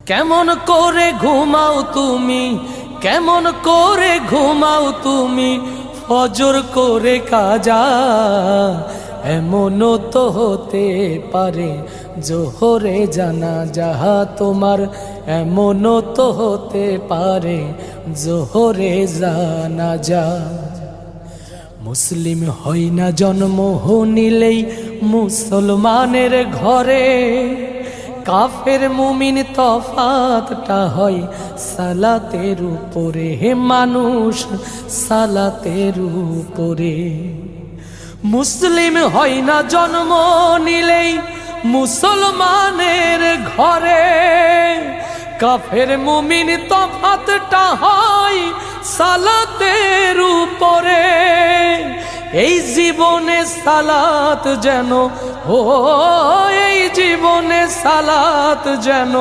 কেমন করে ঘুমাও তুমি, কেমন করে ঘুমাও তুমি, ফজর করে কাজা। এমনও তো হতে পারে জোহরে জানাজা তোমার, এমনও তো হতে পারে জোহরে জানাজা। মুসলিম হয় না জন্ম নিলেই মুসলমানের ঘরে, কাফের মুমিন তফাতটা হয় সালাতের উপরে। হে মানুষ সালাতের উপরে। মুসলিম হয় না জন্ম নিলেই মুসলমানের ঘরে, কাফের মুমিন তফাতটা হয় সালাতের উপরে। এই জীবনে সালাত যেন, ও এই জীবনে সালাত যেন